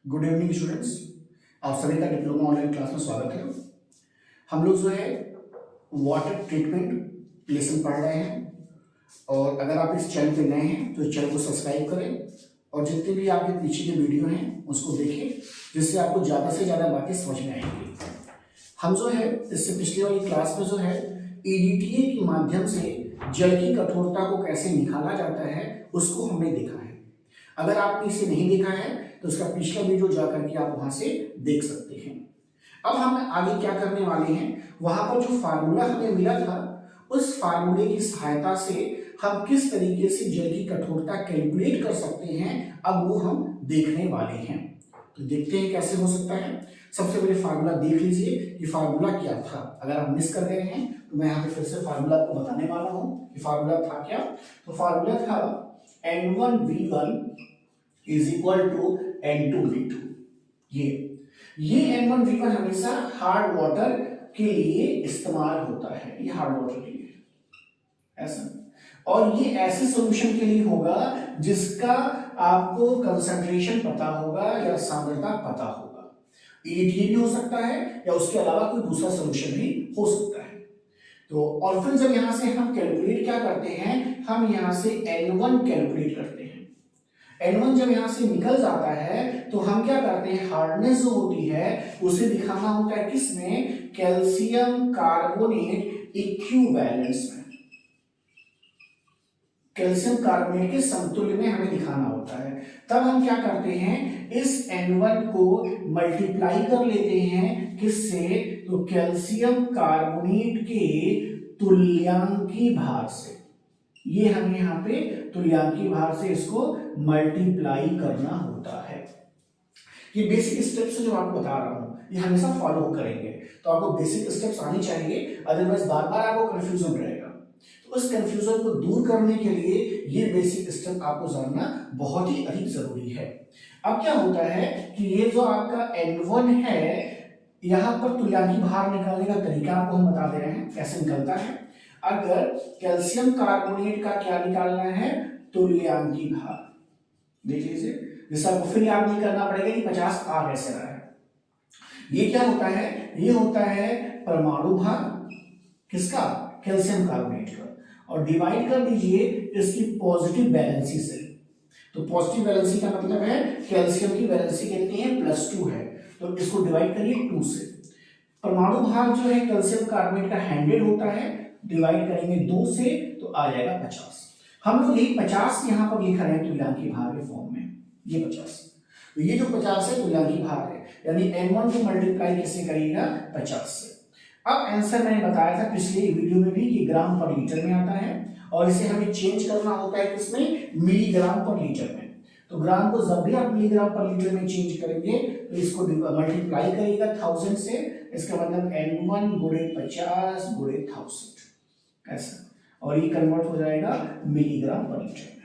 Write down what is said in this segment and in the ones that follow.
Good evening students. आप सभी का डिप्लोमा ऑनलाइन क्लास में स्वागत है। हम लोग जो है वाटर ट्रीटमेंट लेसन पढ़ रहे हैं और अगर आप इस चैनल पे नए हैं तो इस चैनल को सब्सक्राइब करें और जितने भी आपके पीछे के वीडियो हैं उसको देखें, जिससे आपको ज़्यादा से ज़्यादा बातें समझ में आएंगी। हम जो है इससे पिछले वाली क्लास में जो है EDTA के माध्यम से जल की कठोरता को कैसे निकाला जाता है उसको हमने देखा है। अगर आपने इसे नहीं देखा है तो उसका पिछला वीडियो जाकर के आप वहां से देख सकते हैं। अब हम आगे क्या करने वाले हैं, वहां पर जो फार्मूला हमें मिला था उस फार्मूले की सहायता से हम किस तरीके से जल की कठोरता कैलकुलेट कर सकते हैं, अब वो हम देखने वाले हैं। तो देखते हैं कैसे हो सकता है। सबसे पहले फार्मूला देख लीजिए कि फार्मूला क्या था। अगर आप मिस कर गए हैं तो मैं यहाँ पे फिर से फार्मूला आपको बताने वाला हूँ कि फार्मूला था क्या। तो फार्मूला था N1V1 is equal to N2V2। ये N1V1 हमेशा हार्ड वाटर के लिए इस्तेमाल होता है, ये हार्ड वाटर के लिए ऐसा। और ये ऐसे सॉल्यूशन के लिए होगा जिसका आपको कंसंट्रेशन पता होगा या सांद्रता पता होगा। EDTA भी हो सकता है या उसके अलावा कोई दूसरा सॉल्यूशन भी हो सकता है। तो और फिर जब यहां से हम कैलकुलेट क्या करते हैं, हम यहां से N1 कैलकुलेट करते हैं। N1 जब यहां से निकल जाता है तो हम क्या करते हैं, हार्डनेस जो होती है उसे दिखाना होता है किसमें, कैल्शियम कार्बोनेट इक्विवेलेंस में। कैल्शियम कार्बोनेट के समतुल्य में हमें दिखाना होता है। तब हम क्या करते हैं, इस N1 को मल्टीप्लाई कर लेते हैं किससे, तो कैल्शियम कार्बोनेट के तुल्यांकी भार से। ये हमें यहाँ पे तुल्यांकी भार से इसको मल्टीप्लाई करना होता है। ये बेसिक स्टेप्स जो आपको बता रहा हूं ये हमेशा फॉलो करेंगे, तो आपको बेसिक स्टेप्स आनी चाहिए, अदरवाइज बार बार आपको कंफ्यूजन रहेगा। तो उस कंफ्यूजन को दूर करने के लिए ये बेसिक स्टेप आपको जानना बहुत ही अधिक जरूरी है। अब क्या होता है कि ये जो आपका N1 है, यहां पर तुल्यांकी भार निकालने का तरीका आपको हम बता दे रहे हैं कैसे निकलता है। अगर कैल्शियम कार्बोनेट का क्या निकालना है, तुल्यांकी भार, देख लीजिए, जिससे आपको फिर याद नहीं करना पड़ेगा कि 50 आ कैसे रहा है। ये क्या होता है, ये होता है परमाणु भार किसका, कैल्शियम कार्बोनेट का, और डिवाइड कर दीजिए इसकी पॉजिटिव वैलेंसी से। तो पॉजिटिव वैलेंसी का मतलब है कैल्शियम की वैलेंसी कितनी है, +2 है, तो इसको डिवाइड करिए 2 से। परमाणु भार जो है कैल्शियम कार्बोनेट का 100 होता है, डिवाइड करेंगे 2 से तो आ जाएगा 50। हम लोग यही 50 यहां पर लिख रहे हैं तुल्यांकी भार के फॉर्म में, ये 50। तो ये जो 50 है तुल्यांकी भार है, यानी N1 को मल्टीप्लाई किससे करिएगा, 50 से। अब आंसर मैंने बताया था पिछले वीडियो में भी कि ग्राम पर लीटर में आता है और इसे हमें चेंज करना होता है किसमें, मिलीग्राम पर लीटर में। तो ग्राम को जब भी आप मिलीग्राम पर लीटर में चेंज करेंगे तो इसको मल्टीप्लाई करिएगा 1000 से, इसका मतलब N1 गुणे 50 गुणे 1000 ऐसा, और ये कन्वर्ट हो जाएगा मिलीग्राम पर लीटर में।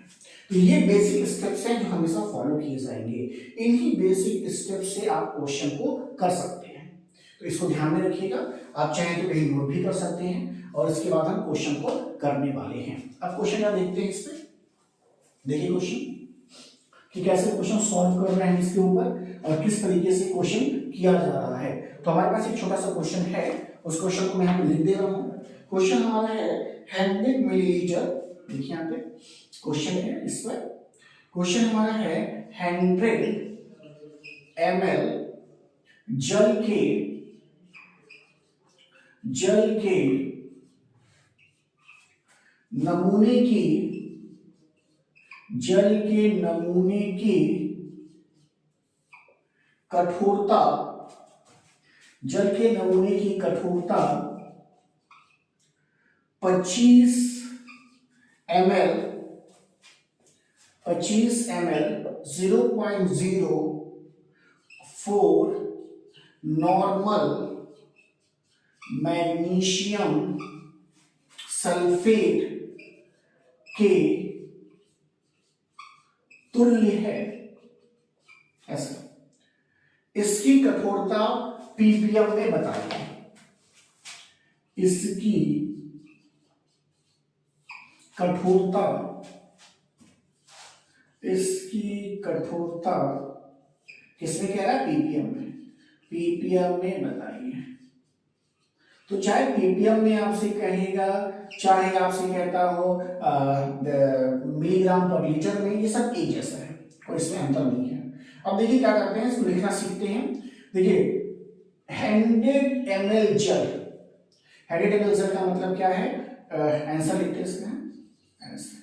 तो ये बेसिक स्टेप्स हैं जो हमेशा फॉलो किए जाएंगे। इन्हीं बेसिक स्टेप से आप क्वेश्चन को कर सकते हैं, तो इसको ध्यान में रखिएगा। आप चाहें तो कहीं नोट भी कर सकते हैं और इसके बाद हम क्वेश्चन को करने वाले हैं। अब क्वेश्चन क्या देखते हैं, इसमें देखिए क्वेश्चन कि कैसे क्वेश्चन सॉल्व कर रहे हैं इसके ऊपर और किस तरीके से क्वेश्चन किया जा रहा है। तो हमारे पास एक छोटा सा क्वेश्चन है, उस क्वेश्चन को मैं यहाँ पे लिख दे रहा हूँ। क्वेश्चन हमारा है 100 मिलीलीटर, देखिए यहाँ पे क्वेश्चन है, इस पर क्वेश्चन हमारा है 100 ml जल के नमूने की कठोरता, जल के नमूने की कठोरता 25 ml 0.04 नॉर्मल मैग्नीशियम सल्फेट के तुल्य है ऐसा। इसकी कठोरता ppm में बताइए, इसकी कठोरता किसमें कह रहा है? पीपीएम में। पीपीएम में बताइए। तो चाहे पीपीएम में आपसे कहेगा, चाहे आपसे कहता हो मिलीग्राम पर लीटर में, ये सब एक जैसा है, कोई इसमें अंतर नहीं है। अब देखिए क्या करते हैं, इसको लिखना सीखते हैं। देखिए 100 ml जल, 100 ml जल का मतलब क्या है? आंसर लिखते हैं इसका, आंसर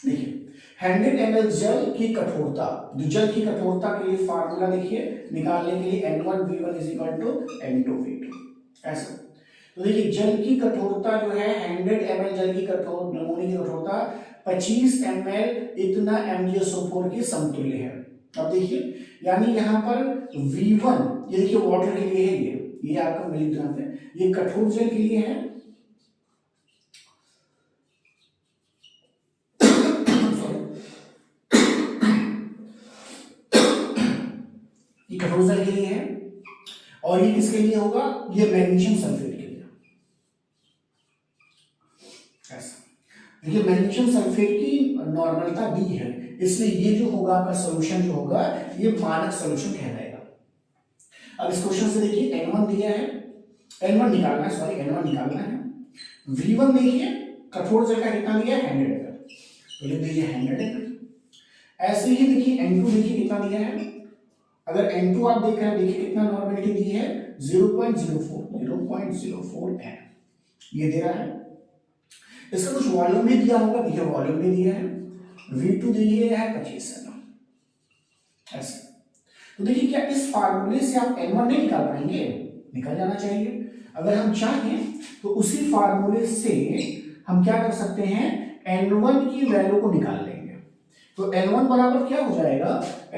देखिए 100 ml जल की कठोरता, जो जल की कठोरता के लिए फार्मूला देखिए निकालने के लिए N1V1 = N2V2 ऐसा। तो देखिए जल की कठोरता जो है 100 ml जल की नमूने की कठोरता 25 ml इतना MgSO4 के समतुल्य है। अब देखिए यानी यहाँ पर V1 ये देखिए वाटर के लिए है, ये आपका मिलीग्राम है, ये कठोर जल के लिए है, ये कठोर जल के लिए है, और ये किसके लिए होगा? ये मैग्नीशियम सल्फेट के लिए। ऐसा देखिए मैग्नीशियम सल्फेट की नॉर्मलता डी है, इसलिए ये जो होगा आपका सॉल्यूशन जो होगा ये मानक सॉल्यूशन कहलाएगा। अब इस क्वेश्चन से देखिए N1 दिया है, N1 निकालना है, सॉरी N1 निकालना है। V1 देखिए कठोर जल का कितना दिया है? 100 ml, तो लिख दीजिए 100 ml। ऐसे ही देखिए N2 देखिए कितना दिया है, अगर N2 आप देख रहे हैं, देखिए कितना नॉर्मेलिटी दी है? 0.04 N ये दे रहा है। इसका कुछ वॉल्यूम भी दिया होगा, देखिए वॉल्यूम भी दिया है, V2 दिया है 25 ml ऐसे। तो देखिए क्या इस फार्मूले से आप N1 नहीं निकाल पाएंगे? निकल जाना चाहिए। अगर हम चाहें तो उसी फार्मूले से हम क्या कर सकते हैं? N1 की वैल्यू को निकाल लेंगे। तो N1 बराबर क्या हो जाएगा?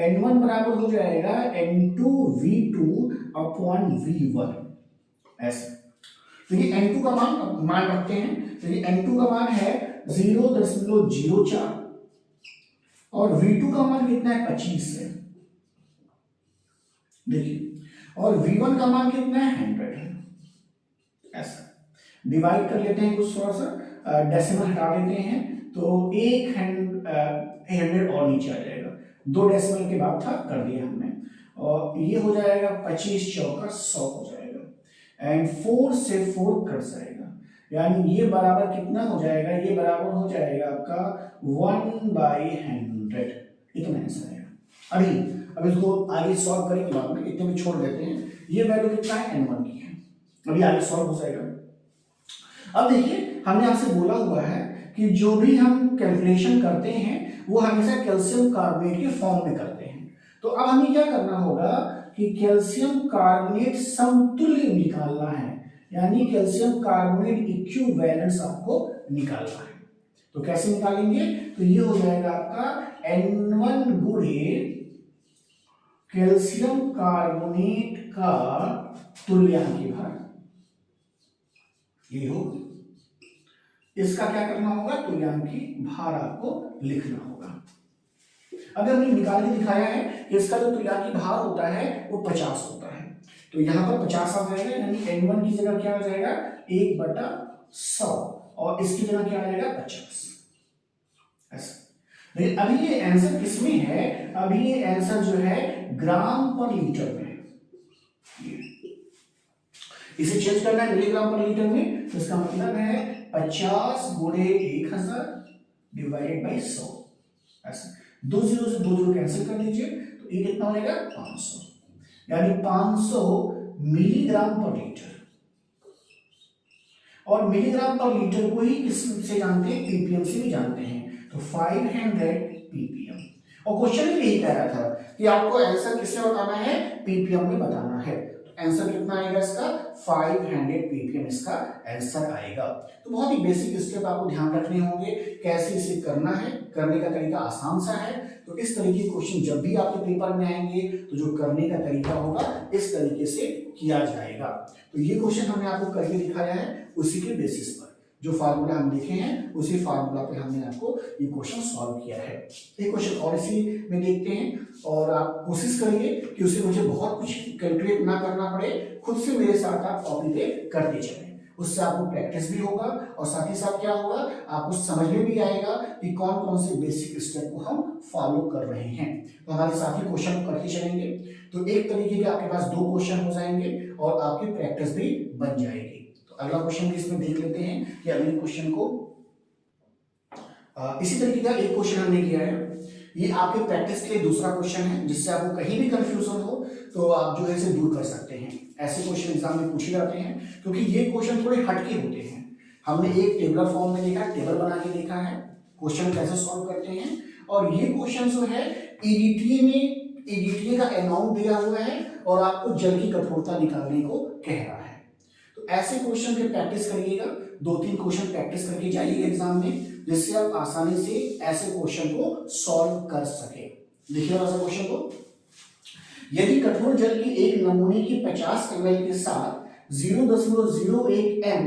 N1 बराबर हो जाएगा N2V2/V1 ऐसे। तो ये N2 का मान रखते हैं, तो ये N2 का मान है 0.04 और V2 का मान कितना है? 25 है देखिए, और V1 का मान कितना है? 100 है ऐसा। डिवाइड कर लेते हैं, कुछ थोड़ा सा डेसिमल हटा देते हैं, तो 100 और नीचे आ जाएगा, 2 डेसिमल के बाद था कर दिया हमने, और ये हो जाएगा 25 चौका 100 हो जाएगा, एंड 4 से 4 कट जाएगा, यानी ये बराबर कितना हो जाएगा? ये बराबर हो जाएगा आपका 1/100, इतना आंसर आएगा। अब इसको आगे सॉल्व करेंगे बाद में, इतने में छोड़ देते हैं। ये वैल्यू कितना है? N1 की है, अभी आगे सॉल्व हो जाएगा। अब देखिए हमने आपसे बोला हुआ है कि जो भी हम कैलकुलेशन करते हैं वो हमेशा कैल्शियम कार्बोनेट के फॉर्म में करते हैं। तो अब हमें क्या करना होगा कि कैल्शियम कार्बोनेट समतुल्य निकालना है, यानी कैल्शियम कार्बोनेट इक्विवेलेंस आपको निकालना है। तो कैसे निकालेंगे? तो ये हो जाएगा आपका N1 गुणे कैल्शियम कार्बोनेट का तुल्यांकी भार, ये हो, इसका क्या करना होगा? तुल्यांकी भार आपको लिखना होगा। अगर हमने निकाल के दिखाया है कि इसका जो तुल्यांकी भार होता है वो 50 होता है, तो यहां पर 50 आ जाएगा, यानी N1 की जगह क्या आ जाएगा? 1/100, और इसकी जगह क्या आ जाएगा? 50 ऐसा। लेकिन अभी ये आंसर किसमें है? अभी ये आंसर जो है ग्राम पर लीटर में है, इसे चेंज करना है मिलीग्राम पर लीटर में, तो इसका मतलब है 50 गुणे 1000 डिवाइडेड बाई 100 ऐसा। 2 जीरो से 2 जीरो कैंसिल कर दीजिए, तो ये कितना हो जाएगा? 500, यानी 500 मिलीग्राम पर लीटर, और मिलीग्राम पर लीटर को ही किस से जानते हैं? पीपीएम से भी जानते हैं, तो 500 पीपीएम। और क्वेश्चन भी यही कह रहा था कि आपको आंसर किससे बताना है? पीपीएम में बताना है। तो आंसर कितना आएगा इसका? 500 पीपीएम इसका आंसर आएगा। तो बहुत ही बेसिक स्टेप आपको ध्यान रखने होंगे, कैसे इसे करना है, करने का तरीका आसान सा है। तो इस तरीके के क्वेश्चन जब भी आपके पेपर में आएंगे तो जो करने का तरीका होगा इस तरीके से किया जाएगा। तो ये क्वेश्चन हमने आपको करके दिखाया है, उसी के बेसिस पर जो फार्मूला हम लिखे हैं उसी फार्मूला पे हमने आपको ये क्वेश्चन सॉल्व किया है। एक क्वेश्चन और इसी में देखते हैं, और आप कोशिश करिए कि उसे मुझे बहुत कुछ कैलकुलेट ना करना पड़े, खुद से मेरे साथ आप कॉपी पे करते चलें। उससे आपको प्रैक्टिस भी होगा और साथ ही साथ क्या होगा, आपको समझ में भी आएगा कि कौन कौन से बेसिक स्टेप को हम फॉलो कर रहे हैं। तो हमारे साथ ही क्वेश्चन को करते चलेंगे, तो एक तरीके के आपके पास 2 क्वेश्चन हो जाएंगे और आपकी प्रैक्टिस भी बन जाएगी। तो अगला क्वेश्चन भी इसमें देख लेते हैं कि अगले क्वेश्चन को इसी तरीके का एक क्वेश्चन हमने किया है, ये आपके प्रैक्टिस के लिए दूसरा क्वेश्चन है, जिससे आपको कहीं भी कंफ्यूजन हो तो आप जो है इसे दूर कर सकते हैं। ऐसे क्वेश्चन एग्जाम में पूछे जाते हैं क्योंकि ये क्वेश्चन थोड़े हटके होते हैं। हमने एक टेबल फॉर्म में देखा, टेबल बना के देखा है क्वेश्चन कैसे सॉल्व करते हैं, और ये क्वेश्चन जो है ईडीटीए का अमाउंट दिया हुआ है और आपको जल की कठोरता निकालने को कह रहा है। तो ऐसे क्वेश्चन की प्रैक्टिस करिएगा, 2-3 क्वेश्चन प्रैक्टिस करके जाइएगा एग्जाम में, जिससे आप आसानी से ऐसे क्वेश्चन को सॉल्व कर सके। देखिए ऐसा क्वेश्चन को, यदि कठोर जल के एक नमूने की 50 ml के साथ 0.01 m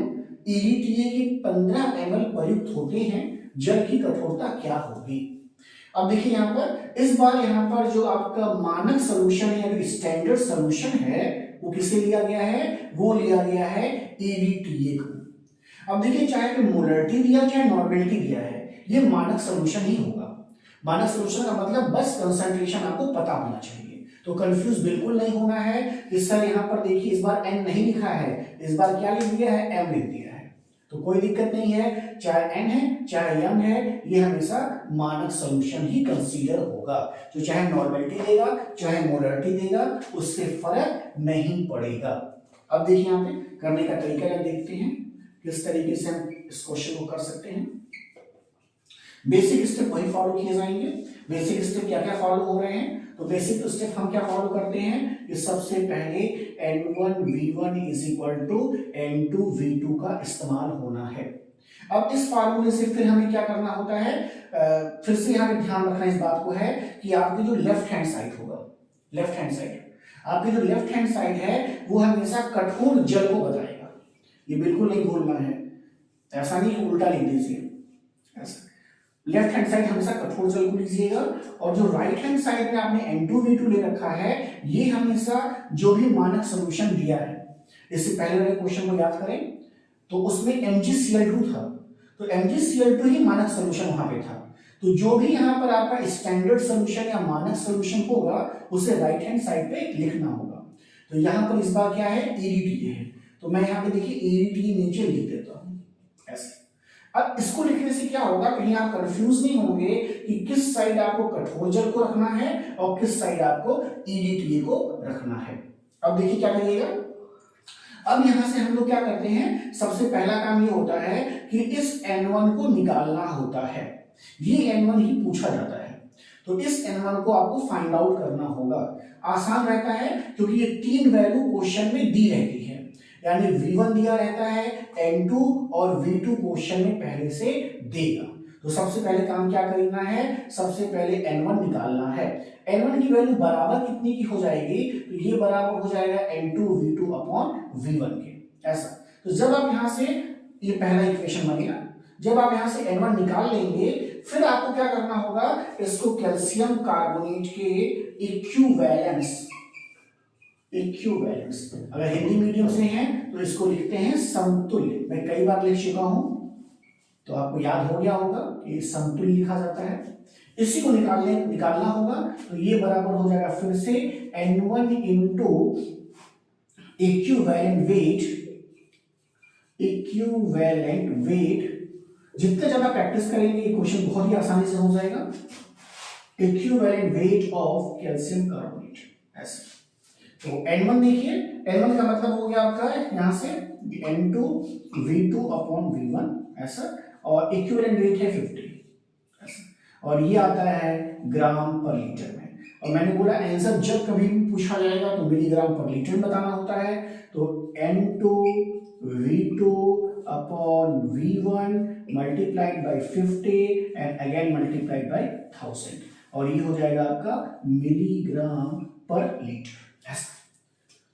ईडीटीए की 15 ml प्रयुक्त होते हैं, जल की कठोरता क्या होगी। अब देखिए यहाँ पर इस बार यहाँ पर जो आपका मानक सॉल्यूशन है, स्टैंडर्ड सॉल्यूशन है, वो किसे लिया गया है, वो लिया गया है ईडीटीए को। अब देखिए चाहे तो मोलरिटी दिया चाहे नॉर्मेलिटी दिया है, ये मानक सॉल्यूशन ही होगा। मानक सॉल्यूशन का मतलब बस कंसंट्रेशन आपको पता होना चाहिए, तो कंफ्यूज बिल्कुल नहीं होना है कि सर यहाँ पर देखिए इस बार n नहीं लिखा है, इस बार क्या लिख दिया है, m लिख दिया है। तो कोई दिक्कत नहीं है, चाहे n है चाहे m है, ये हमेशा मानक सॉल्यूशन ही कंसीडर होगा। तो चाहे नॉर्मेलिटी देगा चाहे मोलरिटी देगा, उससे फर्क नहीं पड़ेगा। अब देखिए यहाँ पे करने का तरीका देखते हैं किस तरीके से हम इस क्वेश्चन को कर सकते हैं। बेसिक स्टेप वही फॉलो किए जाएंगे। बेसिक स्टेप क्या क्या फॉलो हो रहे हैं, तो बेसिक स्टेप हम क्या फॉलो करते हैं कि सबसे पहले N1V1 is equal to N2V2 का इस्तेमाल होना है। अब इस फार्मूले से फिर हमें क्या करना होता है, फिर से यहाँ पे ध्यान रखना इस बात को है कि आपकी जो लेफ्ट हैंड साइड होगा, लेफ्ट हैंड साइड, आपकी जो लेफ्ट हैंड साइड है वो हमेशा कठोर जल को बताएगा। ये बिल्कुल नहीं भूलना है, ऐसा नहीं उल्टा लिख दीजिए, ऐसा लेफ्ट हैंड साइड हमेशा कठोर जल को लीजिएगा, और जो राइट हैंड साइड में आपने N2V2 ले रखा है, ये हमेशा जो भी मानक सॉल्यूशन दिया है, इससे पहले वाले क्वेश्चन को याद करें तो उसमें MgCl2 था, तो MgCl2 ही मानक सॉल्यूशन वहां पे था। तो जो भी यहाँ पर आपका स्टैंडर्ड सॉल्यूशन या मानक सॉल्यूशन होगा उसे राइट हैंड साइड पे लिखना होगा। तो यहाँ पर इस बार क्या है, ईडीटीए है, तो मैं यहाँ पे देखिए ईडीटीए नीचे लिख देता हूं ऐसे। अब इसको लिखने से क्या होगा, कहीं आप कंफ्यूज नहीं होंगे कि किस साइड आपको कठोर जल को रखना है और किस साइड आपको ईडीटीए को रखना है। अब देखिए क्या करिएगा, अब यहां से हम लोग क्या करते हैं, सबसे पहला काम ये होता है कि इस N1 को निकालना होता है। ये N1 ही पूछा जाता है, तो इस N1 को आपको फाइंड आउट करना होगा। आसान रहता है क्योंकि ये 3 वैल्यू क्वेश्चन में दी रहती है, यानी V1 दिया रहता है, N2 और V2 क्वेश्चन में पहले से देगा। तो सबसे पहले काम क्या करना है, सबसे पहले N1 निकालना है। N1 की वैल्यू बराबर कितनी की हो जाएगी, तो ये बराबर हो जाएगा N2V2 अपॉन V1 के, ऐसा। तो जब आप यहां से, ये पहला इक्वेशन बनेगा, जब आप यहां से N1 निकाल लेंगे, फिर आपको क्या करना होगा, इसको कैल्शियम कार्बोनेट के इक्विवेलेंस, अगर हिंदी मीडियम से हैं तो इसको लिखते हैं समतुल्य। मैं कई बार लिख चुका हूं तो आपको याद हो गया होगा कि समतुल्य लिखा जाता है। इसी को निकालना होगा, तो ये बराबर हो जाएगा फिर से N1 इंटू इक्विवेलेंट वेट। जितने ज्यादा प्रैक्टिस करेंगे ये क्वेश्चन बहुत ही आसानी से हो जाएगा। Equivalent weight of calcium carbonate, ऐसे। तो N1 देखिए, N1 का मतलब हो गया आपका यहां से N2V2 अपॉन V1, ऐसा, और इक्विवेलेंट वेट है 50, ऐसा, और ये आता है ग्राम पर लीटर में। और मैंने बोला आंसर जब कभी भी पूछा जाएगा तो मिलीग्राम पर लीटर में बताना होता है। तो N2V2 upon V1 multiplied by 50 and again multiplied by 1000, और ये हो जाएगा आपका मिलीग्राम पर लीटर, ऐसा।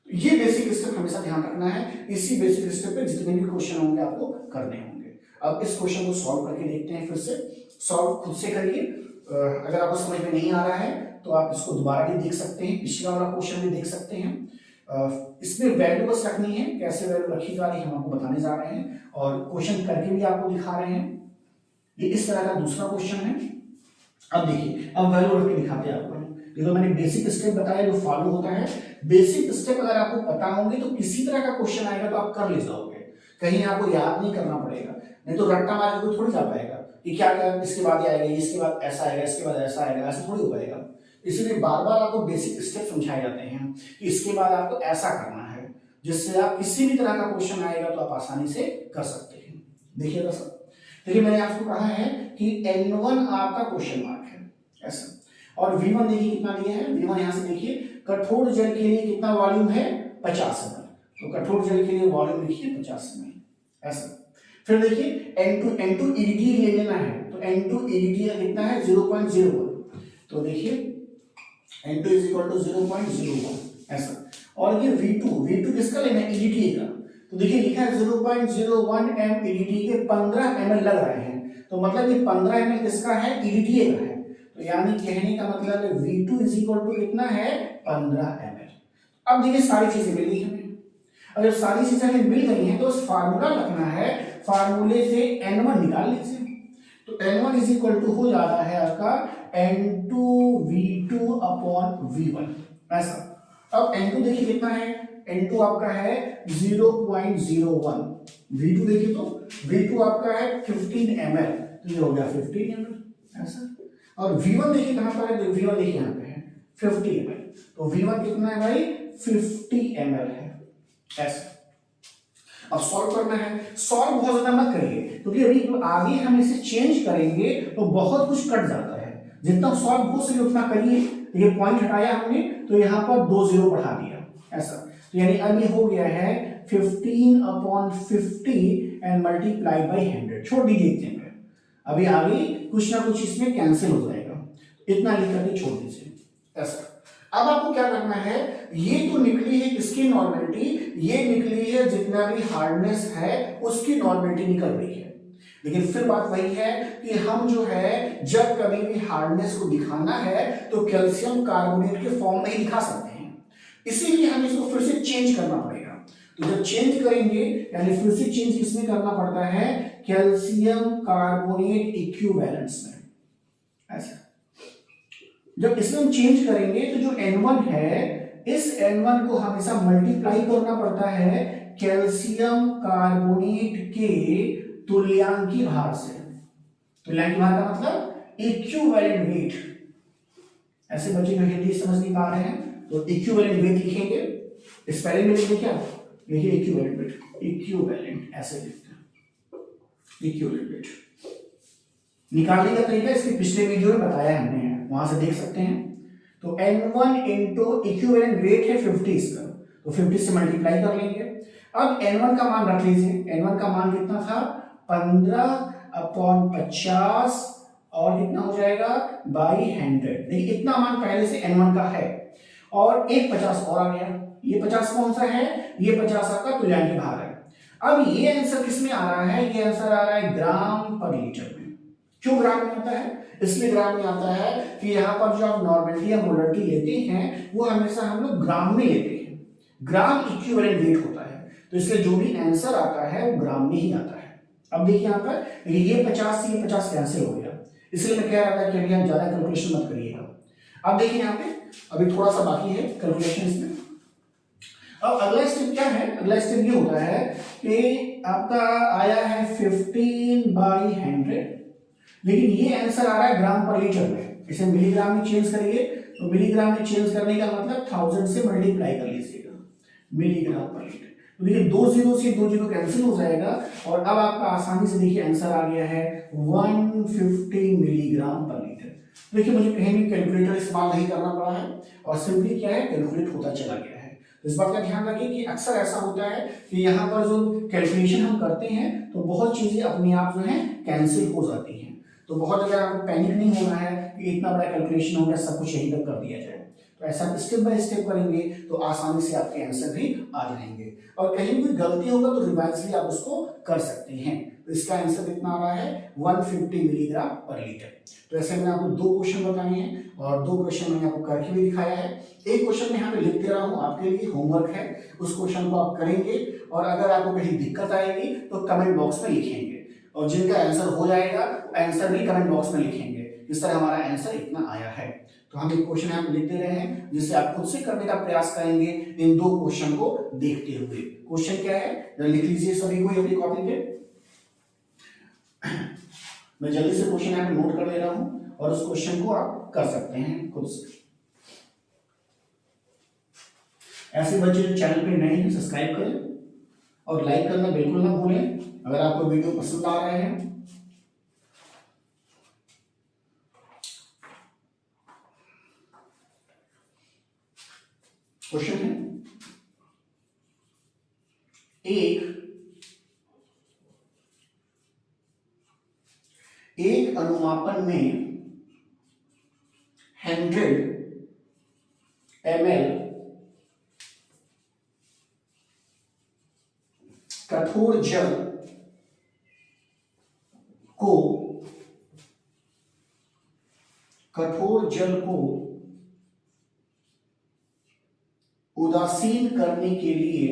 ये बेसिक स्टेप हमेशा ध्यान रखना है, इसी बेसिक स्टेप पे जितने भी क्वेश्चन होंगे आपको करने होंगे। अब इस क्वेश्चन को सॉल्व करके देखते हैं, फिर से सॉल्व खुद से करिए। अगर आपको समझ में नहीं आ रहा है तो आप इसको दोबारा भी देख सकते हैं, पिछला वाला क्वेश्चन भी देख सकते हैं। इसमें वैल्यू बस रखनी है, कैसे वैल्यू रखी जा रही है हम आपको बताने जा रहे हैं और क्वेश्चन करके भी आपको दिखा रहे हैं। ये इस तरह का दूसरा क्वेश्चन है। अब देखिए, अब वैल्यू रख के दिखाते हैं आपको। ये तो मैंने बेसिक स्टेप बताया जो फॉलो होता है। बेसिक स्टेप अगर आपको पता होंगे तो किसी तरह का क्वेश्चन आएगा तो आप कर ले जाओगे, कहीं आपको याद नहीं करना पड़ेगा। नहीं तो रट्टा मार के कोई थोड़ी जा पाएगा कि क्या क्या इसके बाद आएगा, इसके बाद ऐसा आएगा, इसके बाद ऐसा आएगा, ऐसा थोड़ी हो पाएगा। इसलिए बार बार आपको बेसिक स्टेप समझाए जाते हैं कि इसके बाद आपको ऐसा करना है, जिससे आप किसी भी तरह का क्वेश्चन आएगा तो आप आसानी से कर सकते हैं। देखिएगा सर, देखिए मैंने आपको कहा है कि N1 आपका क्वेश्चन मार्क है ऐसा, और V1 देखिए कितना दिया है। V1 यहां से देखिए, कठोर जल के लिए कितना वॉल्यूम है 50 ml, तो कठोर जल के लिए वॉल्यूम लिखिए 50 ml ऐसा। फिर देखिए N2 EDTA ले लेना है, तो N2 EDTA कितना है 0.01, तो देखिए N2 इज इक्वल टू 0.01 ऐसा। और ये V2 किसका लेना है EDTA का, तो देखिए लिखा है 0.01 m EDTA के 15 ml लग रहे हैं, तो मतलब ये 15 ml किसका है EDTA का है, तो यानी कहने का मतलब है V2 इज इक्वल टू कितना है 15 ml। अब देखिए सारी चीजें मिल गई हमें। अब जब सारी चीजें हमें मिल गई हैं तो उस फार्मूला रखना है, फार्मूले से N1 निकाल लीजिए, तो N1 इज इक्वल टू हो जाता है आपका N2V2 अपॉन V1 ऐसा। अब N2 देखिए कितना है, N2 आपका है 0.01, V2 देखिए तो V2 आपका है 15 ml, तो ये हो गया 15 ml ऐसा। और V1 देखिए कहां पर है, V1 देखिए यहां पे है 50 ml, तो V1 कितना है भाई 50 ml है ऐसा। अब सॉल्व करना है, सॉल्व बहुत ज्यादा मत करिए क्योंकि अभी आगे हम इसे चेंज करेंगे तो बहुत कुछ कट जाता है, जितना सॉल्व हो सके उतना करिए। ये पॉइंट हटाया हमने तो यहाँ पर 2 0 बढ़ा दिया ऐसा, तो यानी अब ये हो गया है 15 अपॉन 50 एंड मल्टीप्लाई बाई 100, छोड़ दीजिए इतने में, अभी आगे कुछ ना कुछ इसमें कैंसिल हो जाएगा, इतना लिख करके छोड़ दीजिए ऐसा। अब आपको क्या करना है, ये तो निकली है किसकी नॉर्मेलिटी, ये निकली है जितना भी हार्डनेस है उसकी नॉर्मेलिटी निकल रही है, लेकिन फिर बात वही है कि हम जो है जब कभी भी हार्डनेस को दिखाना है तो कैल्शियम कार्बोनेट के फॉर्म में ही दिखा सकते हैं, इसीलिए हमें इसको फिर से चेंज करना पड़ेगा। तो जब चेंज करेंगे यानी फिर से चेंज किसमें करना पड़ता है, कैल्शियम कार्बोनेट इक्विवेलेंस में ऐसा। जब इसमें हम चेंज करेंगे तो जो N1 है इस N1 को हमेशा मल्टीप्लाई करना पड़ता है कैल्शियम कार्बोनेट के तुल्यांकी भार से। तुल्यांकी भार का मतलब इक्विवेलेंट वेट, ऐसे बच्चे जो हिंदी समझ नहीं पा रहे हैं तो इक्विवेलेंट वेट लिखेंगे, स्पेलिंग में लिखिए क्या, लिखिए इक्विवेलेंट वेट, इक्विवेलेंट ऐसे लिखते हैं, इक्विवेलेंट वेट निकालने का तरीका इसके पिछले वीडियो में बताया हमने, वहां से देख सकते हैं। तो N1 इंटू इक्विवेलेंट वेट है 50 इसका, तो 50 से मल्टीप्लाई कर लेंगे। अब N1 का मान रख लीजिए, N1 का मान कितना था 15 अपॉन 50 और कितना हो जाएगा बाई 100, देखिए इतना मान पहले से N1 का है और एक 50 और आ गया, ये 50 कौन सा है, ये 50 आपका तुल्यांकी भार है। अब ये आंसर किसमें आ रहा है, ये आंसर आ रहा है ग्राम पर लीटर में। क्यों ग्राम में आता है, इसलिए ग्राम में आता है कि यहाँ पर जो आप नॉर्मेलिटी या मोलरिटी लेते हैं वो हमेशा हम लोग ग्राम में लेते हैं, ग्राम इक्विवेलेंट वेट होता है, तो इसलिए जो भी आंसर आता है वो ग्राम में ही आता है। अब देखिए यहाँ पर ये 50 से ये 50 कैंसिल हो गया, इसलिए मैं कह रहा था कि अभी आप ज्यादा कैलकुलेशन मत करिएगा। अब देखिए यहाँ पे अभी थोड़ा सा बाकी है कैलकुलेशन इसमें। अब अगला स्टेप क्या है, अगला स्टेप ये होता है कि आपका आया है 15/100, लेकिन ये आंसर आ रहा है ग्राम पर लीटर में, इसे मिलीग्राम में चेंज करिए, तो मिलीग्राम में चेंज करने का मतलब 1000 से मल्टीप्लाई कर लीजिएगा, मिलीग्राम पर लीटर। तो देखिए 2 0 से 2 0 कैंसिल हो जाएगा और अब आपका आसानी से देखिए आंसर आ गया है 150 मिलीग्राम पर लीटर। देखिए मुझे कहीं भी कैलकुलेटर इस्तेमाल नहीं करना पड़ा है और सिंपली क्या है कैलकुलेट होता चला गया है। तो इस बात का ध्यान रखिए कि अक्सर ऐसा होता है कि यहाँ पर जो कैलकुलेशन हम करते हैं तो बहुत चीजें अपने आप जो है कैंसिल हो जाती हैं, तो बहुत ज्यादा आपको पैनिक नहीं होना है कि इतना बड़ा कैलकुलेशन हो गया सब कुछ यहीं तक कर दिया जाए। तो ऐसा स्टेप बाय स्टेप करेंगे तो आसानी से आपके आंसर भी आ जाएंगे, और कहीं भी गलती होगा तो रिवाइज भी आप उसको कर सकते हैं। तो इसका आंसर कितना आ रहा है 150 मिलीग्राम पर लीटर। तो ऐसे मैंने आपको 2 क्वेश्चन बताए हैं और 2 क्वेश्चन मैंने आपको करके भी दिखाया है। एक क्वेश्चन मैं यहाँ पे लिख दे रहा हूँ, आपके लिए होमवर्क है, उस क्वेश्चन को आप करेंगे और अगर आपको कहीं दिक्कत आएगी तो कमेंट बॉक्स में लिखेंगे और जिनका आंसर हो जाएगा आंसर भी कमेंट बॉक्स में लिखेंगे। इस तरह हमारा आंसर इतना आया है। तो हम एक क्वेश्चन यहाँ पे लिख दे रहे हैं जिससे आप खुद से करने का प्रयास करेंगे इन 2 क्वेश्चन को देखते हुए। क्वेश्चन क्या है लिख लीजिए सभी को अपनी कॉपी पे। मैं जल्दी से क्वेश्चन यहाँ पे नोट कर ले रहा हूं और उस क्वेश्चन को आप कर सकते हैं खुद से। ऐसे बच्चे जो चैनल पे नए हैं सब्सक्राइब करें और लाइक करना बिल्कुल ना भूलें अगर आपको वीडियो पसंद आ रहे हैं। क्वेश्चन है एक अनुमापन में 100 ml कठोर जल को उदासीन करने के लिए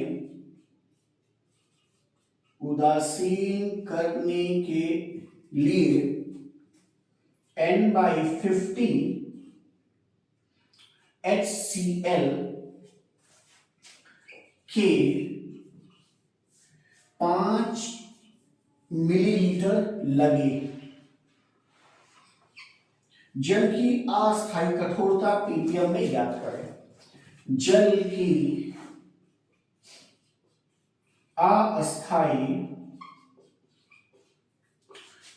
N/50 HCl के 5 मिलीलीटर लगे। जल की अस्थायी कठोरता ppm में ज्ञात करें। जल की अस्थायी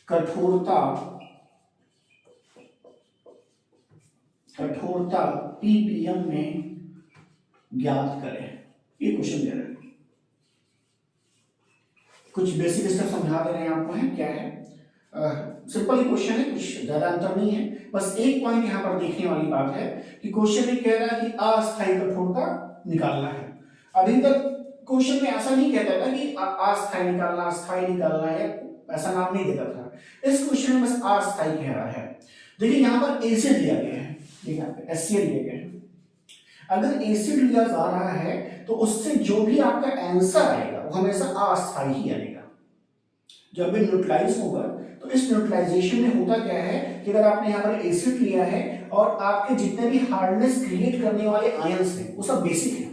कठोरता ppm में ज्ञात करें। ये क्वेश्चन दे रहे हैं, कुछ बेसिक स्टेप समझा दे रहे हैं आपको। है क्या है सिंपल क्वेश्चन है, कुछ ज्यादा अंतर नहीं है। बस एक पॉइंट यहाँ पर देखने वाली बात है कि क्वेश्चन में कह रहा है कि अस्थायी कठोरता निकालना है। अभी तक क्वेश्चन में ऐसा नहीं कहता था कि अस्थायी निकालना, अस्थायी निकालना है, ऐसा नाम नहीं देता था। इस क्वेश्चन में बस अस्थायी कह रहा है। देखिए यहाँ पर एसिड लिया गया है, देखिए HCl लिया गया है। अगर एसिड लिया जा रहा है तो उससे जो भी आपका आंसर आएगा वो हमेशा अस्थायी ही आएगा। जब ये न्यूट्रलाइज होगा तो इस न्यूट्रलाइजेशन में होता क्या है कि अगर आपने यहाँ पर एसिड लिया है और आपके जितने भी हार्डनेस क्रिएट करने वाले आयंस हैं वो सब बेसिक हैं,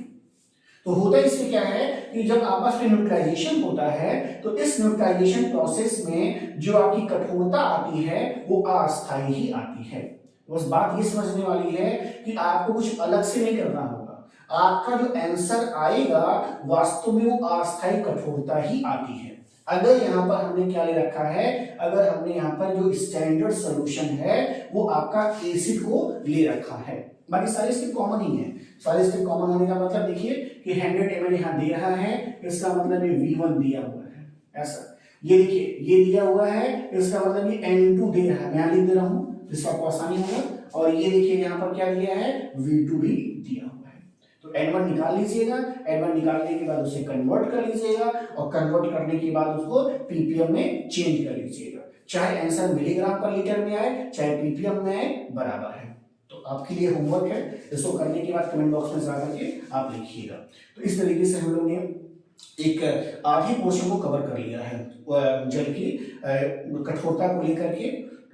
तो होता इससे क्या है कि जब आपस में न्यूट्रलाइजेशन होता है तो इस न्यूट्रलाइजेशन प्रोसेस में जो आपकी कठोरता आती है वो अस्थायी ही आती है। बस बात ये समझने वाली है कि आपको कुछ अलग से नहीं करना होगा, आपका जो आंसर आएगा वास्तव में वो अस्थायी कठोरता ही आती है। अगर यहाँ पर हमने क्या ले रखा है, अगर हमने यहाँ पर जो स्टैंडर्ड सॉल्यूशन है वो आपका एसिड को ले रखा है, बाकी सारे स्टेप कॉमन ही है। सारे स्टेप कॉमन होने का मतलब देखिए कि 100 ml यहाँ दे रहा है, इसका मतलब ये V1 दिया हुआ है ऐसा। ये देखिए ये दिया हुआ है, इसका मतलब ये N2 दे रहा है, मैं यहाँ लिख दे रहा हूँ जिससे आपको आसानी होगा। और ये देखिए यहाँ पर क्या दिया है, V2 भी दिया हुआ है। तो N1 निकाल लीजिएगा, N1 निकालने के बाद उसे कन्वर्ट कर लीजिएगा और कन्वर्ट करने के बाद उसको ppm में चेंज कर लीजिएगा। चाहे आंसर मिलीग्राम पर लीटर में आए चाहे ppm में आए, बराबर है। तो आपके लिए होमवर्क है, इसको करने के बाद कमेंट बॉक्स में जाकर के आप लिखिएगा। तो इस तरीके से हम लोग ने एक आधे पोर्शन को कवर कर लिया है जल की कठोरता को लेकर के,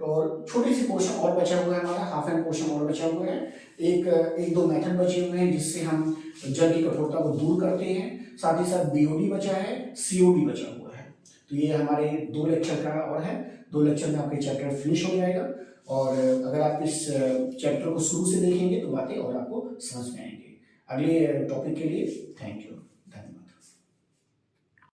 और छोटी सी पोर्शन और बचा हुआ है, हमारा हाफ एंड पोर्शन और बचा हुआ है। एक दो मेथड बचे हुए हैं जिससे हम जल की कठोरता को दूर करते हैं। साथ ही साथ BOD बचा है, COD बचा हुआ है। तो ये हमारे 2 लेक्चर का और है, 2 लेक्चर में आपके चैप्टर फिनिश हो जाएगा। और अगर आप इस चैप्टर को शुरू से देखेंगे तो बातें और आपको समझ में आएंगे। अगले टॉपिक के लिए थैंक यू, धन्यवाद।